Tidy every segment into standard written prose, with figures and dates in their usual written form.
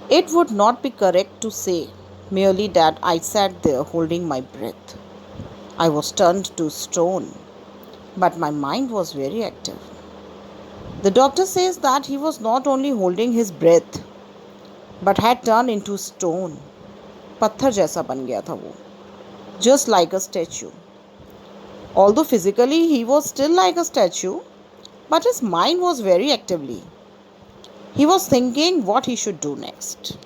It would not be correct to say merely that I sat there holding my breath. I was turned to stone, but my mind was very active. The doctor says that he was not only holding his breath, but had turned into stone. पत्थर जैसा बन गया था वो, just like a statue. Although physically he was still like a statue, but his mind was very actively. He was thinking what he should do next.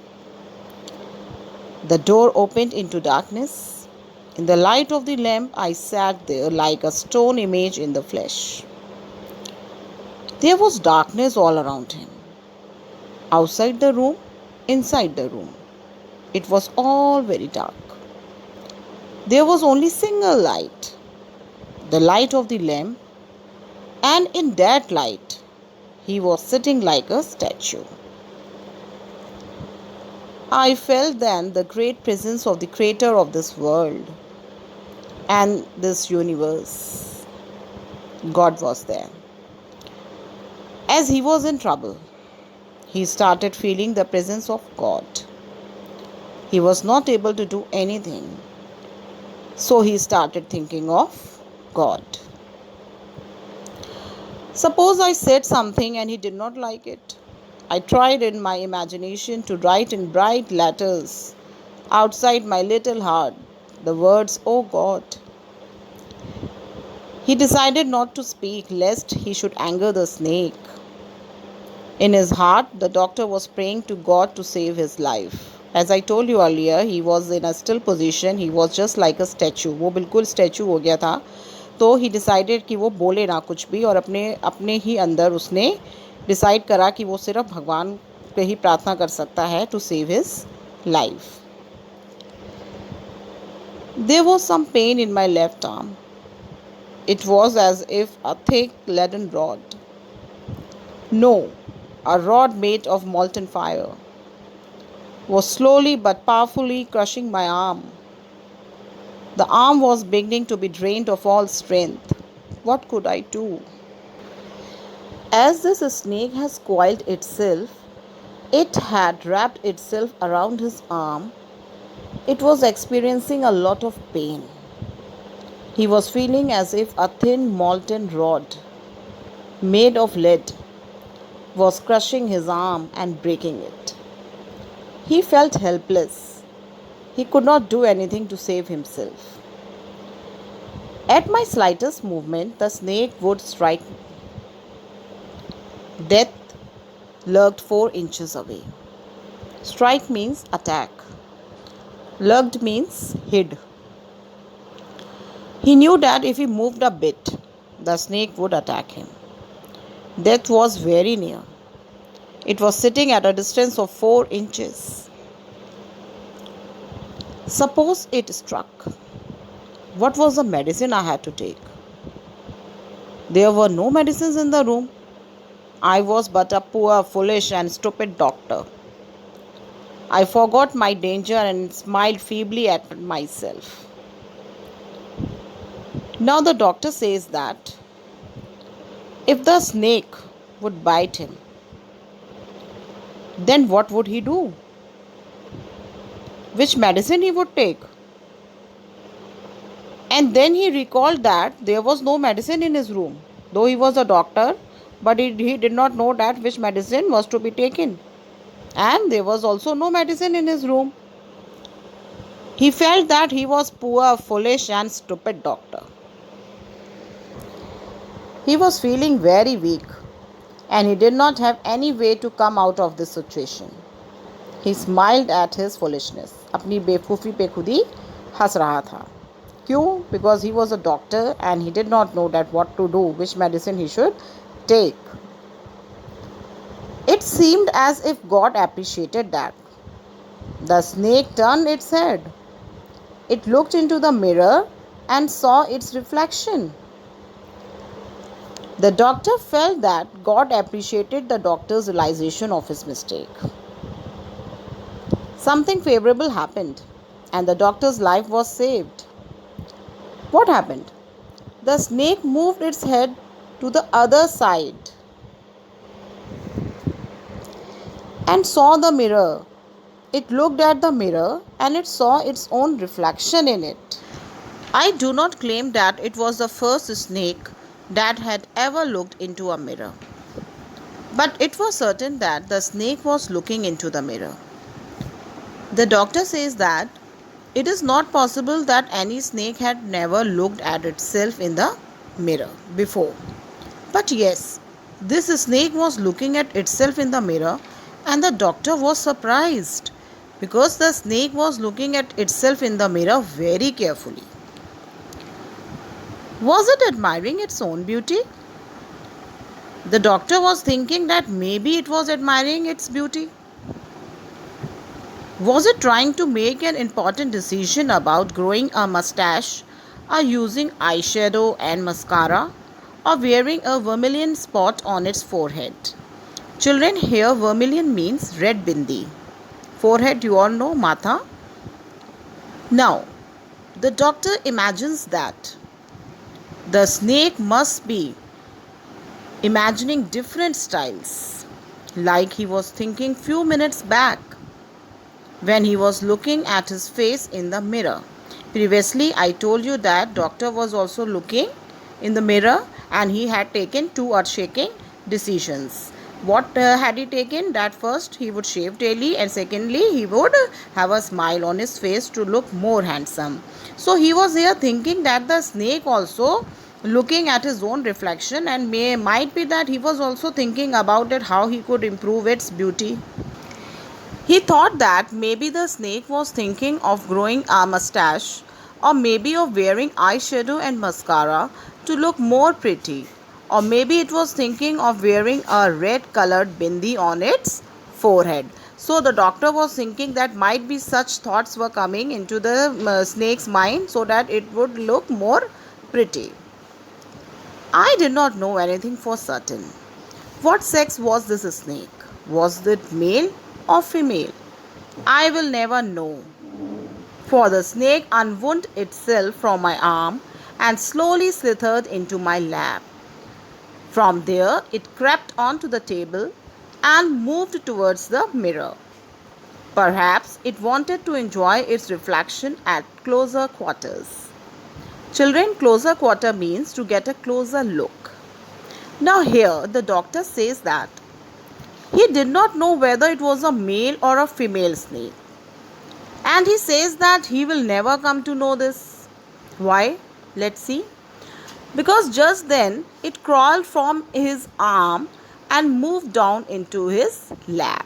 The door opened into darkness. In the light of the lamp, I sat there like a stone image in the flesh. There was darkness all around him. Outside the room, inside the room. It was all very dark. There was only single light, the light of the lamp, and in that light, he was sitting like a statue. I felt then the great presence of the creator of this world and this universe. God was there. As he was in trouble, he started feeling the presence of God. He was not able to do anything, so he started thinking of God. Suppose I said something and he did not like it. I tried in my imagination to write in bright letters outside my little heart the words, "Oh God." He decided not to speak lest he should anger the snake. In his heart, the doctor was praying to God to save his life. As I told you earlier, he was in a still position. He was just like a statue. वो बिल्कुल statue हो गया था. तो he decided कि वो बोले ना कुछ भी और अपने ही अंदर उसने डिसाइड करा कि वो सिर्फ भगवान पे ही प्रार्थना कर सकता है to save his life. There was some pain in my left arm. It was as if a thick leaden rod. No, a rod made of molten fire was slowly but powerfully crushing my arm. The arm was beginning to be drained of all strength. What could I do? As this snake has coiled itself, it had wrapped itself around his arm. It was experiencing a lot of pain. He was feeling as if a thin molten rod made of lead was crushing his arm and breaking it. He felt helpless. He could not do anything to save himself. At my slightest movement, the snake would strike me. Death lurked 4 inches away. Strike means attack. Lurked means hid. He knew that if he moved a bit, the snake would attack him. Death was very near. It was sitting at a distance of 4 inches. Suppose it struck. What was the medicine I had to take? There were no medicines in the room. I was but a poor, foolish, and stupid doctor. I forgot my danger and smiled feebly at myself. Now the doctor says that if the snake would bite him, then what would he do? Which medicine he would take? And then he recalled that there was no medicine in his room. Though he was a doctor, but he did not know that which medicine was to be taken. And there was also no medicine in his room. He felt that he was poor, foolish, and stupid doctor. He was feeling very weak, and he did not have any way to come out of this situation. He smiled at his foolishness. अपनी बेवकूफ़ी पे खुद ही हंस रहा था. क्यों? Because he was a doctor and he did not know that what to do, which medicine he should take. It seemed as if God appreciated that. The snake turned its head. It looked into the mirror and saw its reflection. The doctor felt that God appreciated the doctor's realization of his mistake. Something favorable happened and the doctor's life was saved. What happened? The snake moved its head to the other side and saw the mirror It looked at the mirror and it saw its own reflection in it. I do not claim that it was the first snake that had ever looked into a mirror, but it was certain that the snake was looking into the mirror. The doctor says that it is not possible that any snake had never looked at itself in the mirror before. But yes, this snake was looking at itself in the mirror, and the doctor was surprised because the snake was looking at itself in the mirror very carefully. Was it admiring its own beauty? The doctor was thinking that maybe it was admiring its beauty. Was it trying to make an important decision about growing a mustache, or using eyeshadow and mascara, or wearing a vermilion spot on its forehead? Children, here vermilion means red bindi. Forehead, you all know, matha. Now, the doctor imagines that the snake must be imagining different styles, like he was thinking few minutes back when he was looking at his face in the mirror. Previously, I told you that doctor was also looking in the mirror and he had taken two earth-shaking decisions. What had he taken? That first he would shave daily, and secondly he would have a smile on his face to look more handsome. So he was here thinking that the snake also looking at his own reflection, and might be that he was also thinking about it, how he could improve its beauty. He thought that maybe the snake was thinking of growing a mustache, or maybe of wearing eyeshadow and mascara to look more pretty, or maybe it was thinking of wearing a red colored bindi on its forehead. So the doctor was thinking that might be such thoughts were coming into the snake's mind so that it would look more pretty. I did not know anything for certain. What sex was this snake? Was it male or female? I will never know. For the snake unwound itself from my arm and slowly slithered into my lap. From there, it crept onto the table and moved towards the mirror. Perhaps it wanted to enjoy its reflection at closer quarters. Children, closer quarter means to get a closer look. Now here the doctor says that he did not know whether it was a male or a female snake. And he says that he will never come to know this. Why? Let's see. Because just then it crawled from his arm and moved down into his lap.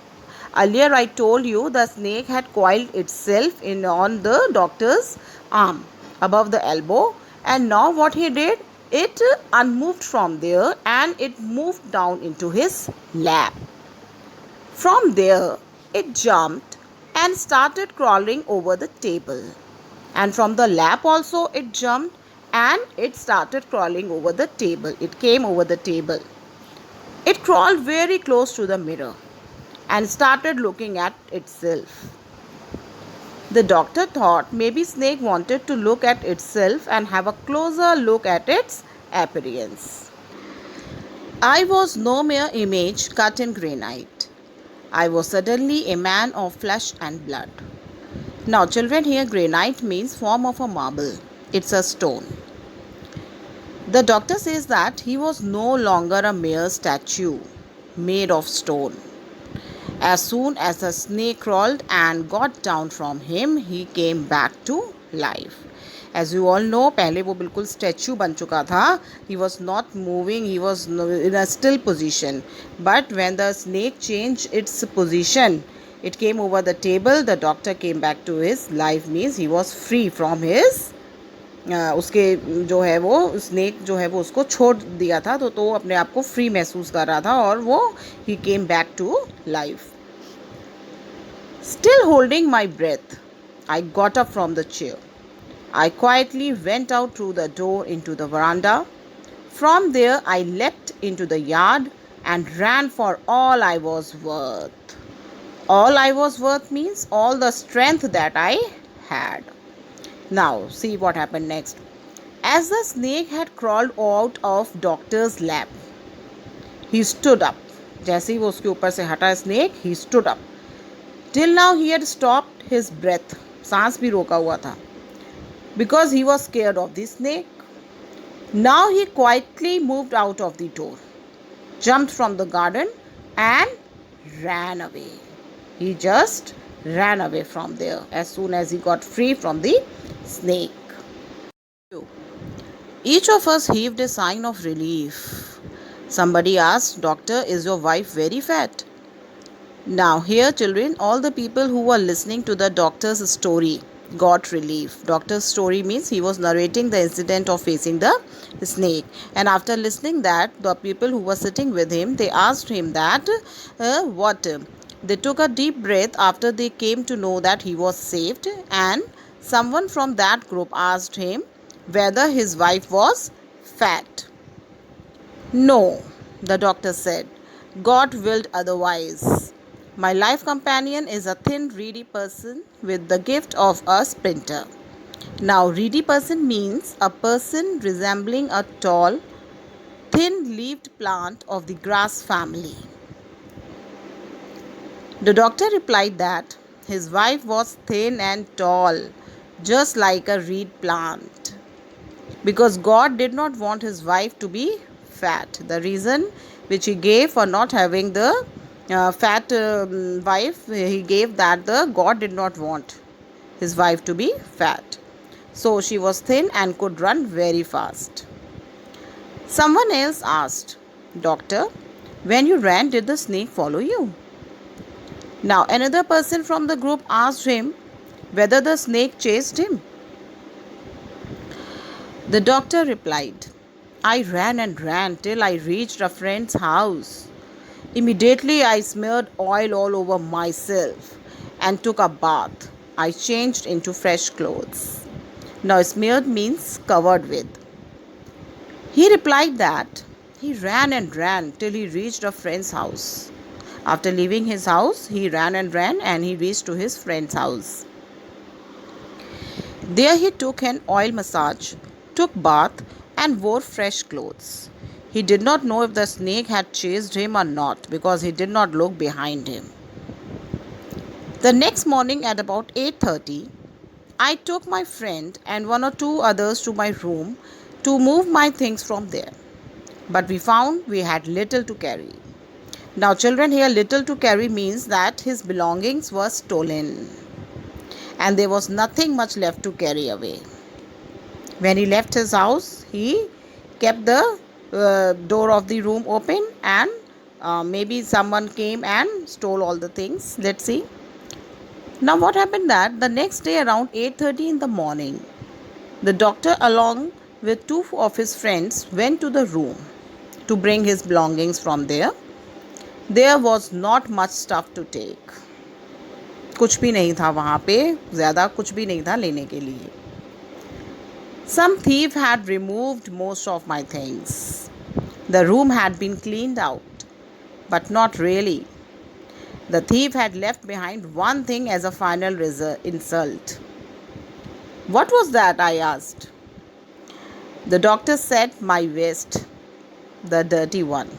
Earlier I told you the snake had coiled itself in on the doctor's arm above the elbow, and now what he did, it unmoved from there and it moved down into his lap. From there it jumped and started crawling over the table, and from the lap also it jumped and it started crawling over the table. It came over the table. It crawled very close to the mirror and started looking at itself. The doctor thought maybe snake wanted to look at itself and have a closer look at its appearance. I was no mere image cut in granite. I was suddenly a man of flesh and blood. Now children, here granite means form of a marble. It's a stone. The doctor says that he was no longer a mere statue made of stone. As soon as the snake crawled and got down from him, he came back to life. As you all know, पहले वो बिल्कुल statue बन चुका था. He was not moving, he was in a still position. But when the snake changed its position, it came over the table, the doctor came back to his life, means he was free from his उसके जो है वो snake जो है वो उसको छोड़ दिया था, तो अपने आप को फ्री महसूस कर रहा था और वो ही came back to life. Still holding my breath, I got up from the chair. I quietly went out through the door into the veranda. From there, I leapt into the yard and ran for all I was worth. All I was worth means all the strength that I had. Now, see what happened next. As the snake had crawled out of doctor's lap, he stood up. जैसे ही वो उसके ऊपर से हटा snake, he stood up. Till now he had stopped his breath. सांस भी रोका हुआ था. Because he was scared of the snake. Now he quietly moved out of the door, jumped from the garden and ran away. He just ran away from there as soon as he got free from the snake. Each of us heaved a sigh of relief. Somebody asked, Doctor, is your wife very fat? Now, here, children, all the people who were listening to the doctor's story got relief. Doctor's story means he was narrating the incident of facing the snake. And after listening that, the people who were sitting with him, they asked him that, what? They took a deep breath after they came to know that he was saved. And someone from that group asked him whether his wife was fat. No, the doctor said. God willed otherwise. My life companion is a thin, reedy person with the gift of a sprinter. Now, reedy person means a person resembling a tall, thin-leaved plant of the grass family. The doctor replied that his wife was thin and tall, just like a reed plant. Because God did not want his wife to be fat. The reason which he gave for not having the fat wife, he gave that the God did not want his wife to be fat. So she was thin and could run very fast. Someone else asked, Doctor, when you ran, did the snake follow you? Now another person from the group asked him whether the snake chased him. The doctor replied, I ran and ran till I reached a friend's house. Immediately I smeared oil all over myself and took a bath. I changed into fresh clothes. Now smeared means covered with. He replied that he ran and ran till he reached a friend's house. After leaving his house, he ran and he reached to his friend's house. There he took an oil massage, took bath and wore fresh clothes. He did not know if the snake had chased him or not because he did not look behind him. The next morning at about 8:30, I took my friend and one or two others to my room to move my things from there. But we found we had little to carry. Now children, here little to carry means that his belongings were stolen and there was nothing much left to carry away. When he left his house, he kept the door of the room open and maybe someone came and stole all the things. Let's see. Now what happened that the next day around 8:30 in the morning, the doctor along with two of his friends went to the room to bring his belongings from there. There was not much stuff to take. कुछ भी नहीं था वहाँ पे, ज़्यादा कुछ भी नहीं था लेने के लिए. Some thief had removed most of my things. The room had been cleaned out, but not really. The thief had left behind one thing as a final insult. What was that? I asked. The doctor said, my vest, the dirty one.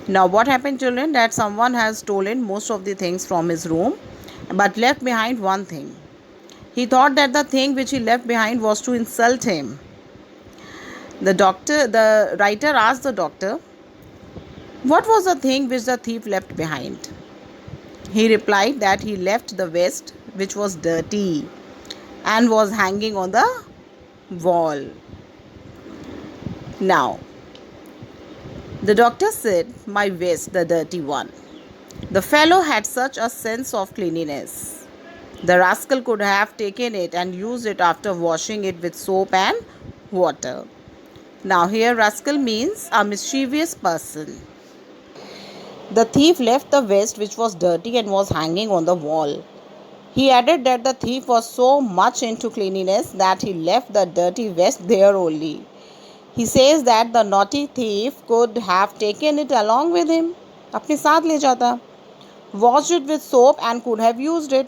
Now what happened, children, that someone has stolen most of the things from his room but left behind one thing. He thought that the thing which he left behind was to insult him. The writer asked the doctor, what was the thing which the thief left behind? He replied that he left the vest which was dirty and was hanging on the wall. Now, the doctor said, my vest, the dirty one. The fellow had such a sense of cleanliness. The rascal could have taken it and used it after washing it with soap and water. Now here rascal means a mischievous person. The thief left the vest which was dirty and was hanging on the wall. He added that the thief was so much into cleanliness that he left the dirty vest there only. He says that the naughty thief could have taken it along with him. अपने साथ ले जाता. Washed it with soap and could have used it.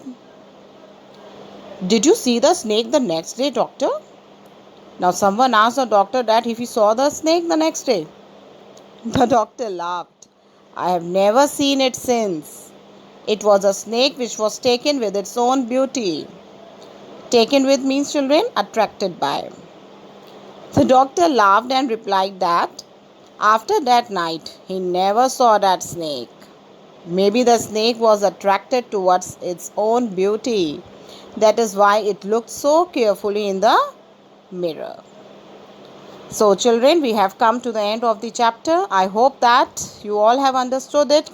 Did you see the snake the next day, doctor? Now someone asked the doctor that if he saw the snake the next day. The doctor laughed. I have never seen it since. It was a snake which was taken with its own beauty. Taken with means, children, attracted by. The doctor laughed and replied that after that night he never saw that snake. Maybe the snake was attracted towards its own beauty. That is why it looked so carefully in the mirror. So, children, we have come to the end of the chapter. I hope that you all have understood it